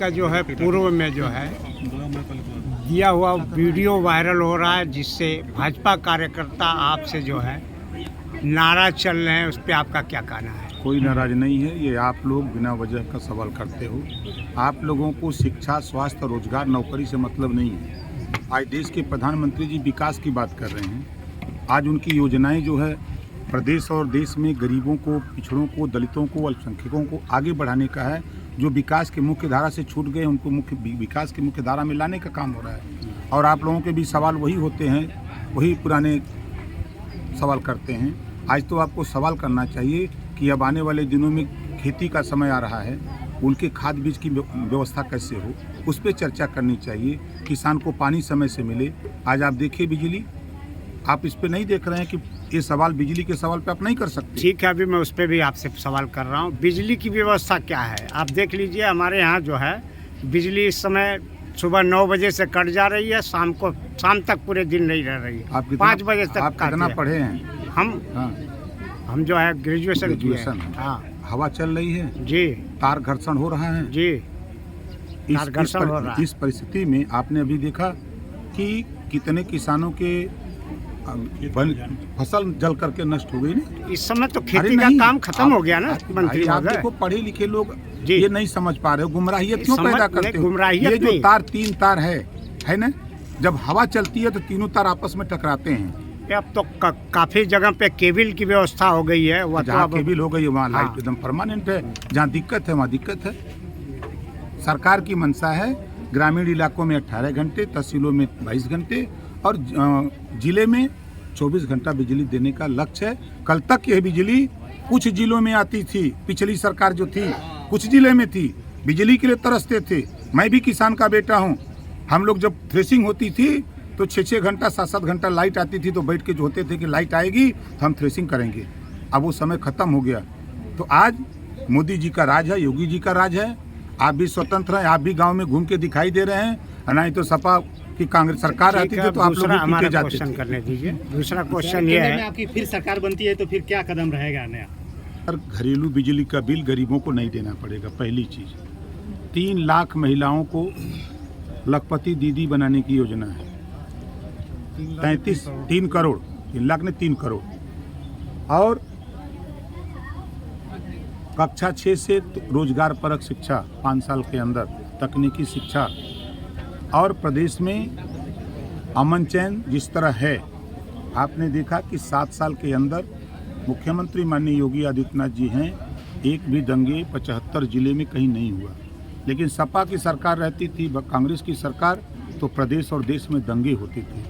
का जो है पूर्व में जो है दिया हुआ वीडियो वायरल हो रहा है, जिससे भाजपा कार्यकर्ता आपसे जो है नाराज चल रहे हैं। उस पर आपका क्या कहना है? कोई नाराज नहीं है। ये आप लोग बिना वजह का सवाल करते हो। आप लोगों को शिक्षा, स्वास्थ्य, रोजगार, नौकरी से मतलब नहीं है। आज देश के प्रधानमंत्री जी विकास की बात कर रहे हैं। आज उनकी योजनाएं जो है प्रदेश और देश में गरीबों को, पिछड़ों को, दलितों को, अल्पसंख्यकों को आगे बढ़ाने का है। जो विकास के मुख्य धारा से छूट गए उनको विकास की मुख्य धारा में लाने का काम हो रहा है। और आप लोगों के भी सवाल वही होते हैं, वही पुराने सवाल करते हैं। आज तो आपको सवाल करना चाहिए कि अब आने वाले दिनों में खेती का समय आ रहा है, उनके खाद बीज की व्यवस्था कैसे हो, उस पर चर्चा करनी चाहिए। किसान को पानी समय से मिले। आज आप देखिए बिजली, आप इस पे नहीं देख रहे हैं कि ये सवाल बिजली के सवाल पे आप नहीं कर सकते। ठीक है, अभी मैं उस पर भी आपसे सवाल कर रहा हूँ। बिजली की व्यवस्था क्या है? आप देख लीजिए, हमारे यहाँ जो है बिजली इस समय सुबह 9 बजे से कट जा रही है, शाम तक पूरे दिन नहीं रह रही है। 5 बजे तक। आप कितना पढ़े हैं? हम जो है ग्रेजुएशन किए हैं। हाँ। हवा चल रही है जी। तार घर्षण हो रहा है जी। तार घर्षण हो रहा है। इस परिस्थिति में आपने अभी देखा कि कितने किसानों के फसल जल करके नष्ट हो गई ना। इस समय तो खेती का काम खत्म हो गया ना मंत्री आप देखो, पढ़े लिखे लोग ये नहीं समझ पा रहे हो। गुमराहियत क्यों पैदा करते हो? ये जो तीन तार है ना, जब हवा चलती है तो तीनों तार आपस में टकराते हैं। अब तो काफी जगह पे केबल की व्यवस्था हो गई है। जहाँ केबल हो गई है वहाँ लाइट एकदम परमानेंट है। जहाँ दिक्कत है वहाँ दिक्कत है। सरकार की मंशा है ग्रामीण इलाकों में 18 घंटे, तहसीलों में 22 घंटे और जिले में 24 घंटा बिजली देने का लक्ष्य है। कल तक यह बिजली कुछ जिलों में आती थी। पिछली सरकार जो थी कुछ जिले में थी, बिजली के लिए तरसते थे। मैं भी किसान का बेटा हूँ। हम लोग जब थ्रेसिंग होती थी तो 6-6 घंटा, 7-7 घंटा लाइट आती थी, तो बैठ के जो होते थे कि लाइट आएगी तो हम थ्रेसिंग करेंगे। अब वो समय खत्म हो गया। तो आज मोदी जी का राज है, योगी जी का राज है। आप भी स्वतंत्र हैं, आप भी गांव में घूम के दिखाई दे रहे हैं। नहीं तो सपा की कांग्रेस सरकार आती थी तो आप लोग पीछे जाते थे। करने दीजिए। दूसरा क्वेश्चन ये है, आपकी फिर सरकार बनती है तो फिर क्या कदम रहेगा नया? घरेलू बिजली का बिल गरीबों को नहीं देना पड़ेगा। पहली चीज, 3 लाख महिलाओं को लखपति दीदी बनाने की योजना है। 3 करोड़, 3 लाख ने 3 करोड़। और कक्षा 6 से रोजगार परक शिक्षा 5 साल के अंदर, तकनीकी शिक्षा। और प्रदेश में अमन चैन जिस तरह है, आपने देखा कि 7 साल के अंदर मुख्यमंत्री माननीय योगी आदित्यनाथ जी हैं, एक भी दंगे 75 जिले में कहीं नहीं हुआ। लेकिन सपा की सरकार रहती थी, कांग्रेस की सरकार, तो प्रदेश और देश में दंगे होते थे,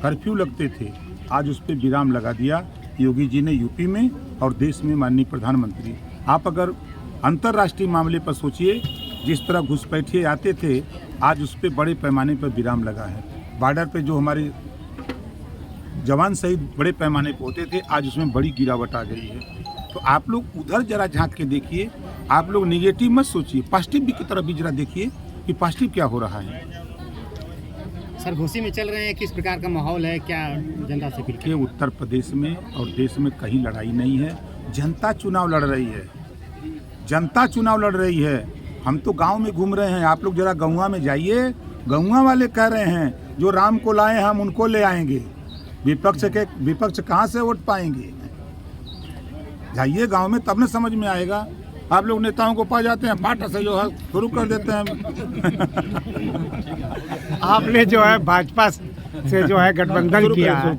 कर्फ्यू लगते थे। आज उस पर विराम लगा दिया योगी जी ने यूपी में और देश में माननीय प्रधानमंत्री। आप अगर अंतर्राष्ट्रीय मामले पर सोचिए, जिस तरह घुसपैठिए आते थे, आज उस पर बड़े पैमाने पर विराम लगा है। बॉर्डर पे जो हमारे जवान शहीद बड़े पैमाने पर होते थे, आज उसमें बड़ी गिरावट आ गई है। तो आप लोग उधर जरा झांक के देखिए। आप लोग निगेटिव मत सोचिए, पॉजिटिव भी की तरफ भी जरा देखिए कि पॉजिटिव क्या हो रहा है। सर घोषी में चल रहे हैं, किस प्रकार का माहौल है, क्या जनता से अपील कि उत्तर प्रदेश में और देश में कहीं लड़ाई नहीं है। जनता चुनाव लड़ रही है, जनता चुनाव लड़ रही है। हम तो गांव में घूम रहे हैं, आप लोग जरा गौवा में जाइए। गौवा वाले कह रहे हैं जो राम को लाए हम उनको ले आएंगे। विपक्ष कहाँ से वोट पाएंगे? जाइए गांव में, तब न समझ में आएगा। आप लोग नेताओं को पा जाते हैं, पार्टी से जो है शुरू कर देते हैं। आपने जो है भाजपा से जो है गठबंधन किया है,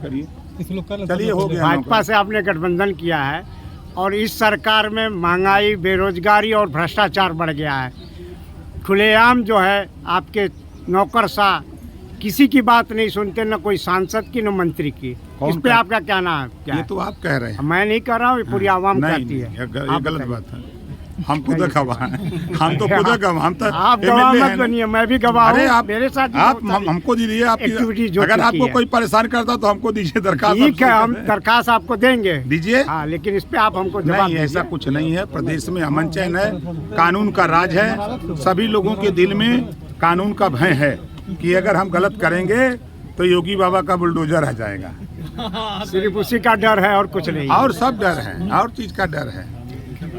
चलिए हो गया। भाजपा से आपने गठबंधन किया है और इस सरकार में महंगाई, बेरोजगारी और भ्रष्टाचार बढ़ गया है। खुलेआम जो है आपके नौकरशाह किसी की बात नहीं सुनते, न कोई सांसद की न मंत्री की। इस पे आपका क्या नाम है? क्या ये तो आप कह रहे हैं, मैं नहीं कर रहा हूँ, पूरी आवाम कहती है। ये गलत बात है। हम खुद गवाह हैं, हम तो खुद गवाह। हम तो आप गवाह मत बनिए, मैं भी गवाह हूँ। आप मेरे साथ आप हमको दीजिए। अगर आपको कोई परेशान करता तो हमको दीजिए दरखास्त। ठीक है, हम दरखास्त आपको देंगे, दीजिए। हाँ, लेकिन इस पे आप हमको जवाब नहीं, ऐसा कुछ नहीं है। प्रदेश में अमन चैन है, कानून का राज है। सभी लोगों के दिल में कानून का भय है कि अगर हम गलत करेंगे तो योगी बाबा का बुलडोजर आ जाएगा। सिर्फ उसी का डर है और कुछ नहीं, और सब डर है, और चीज का डर है।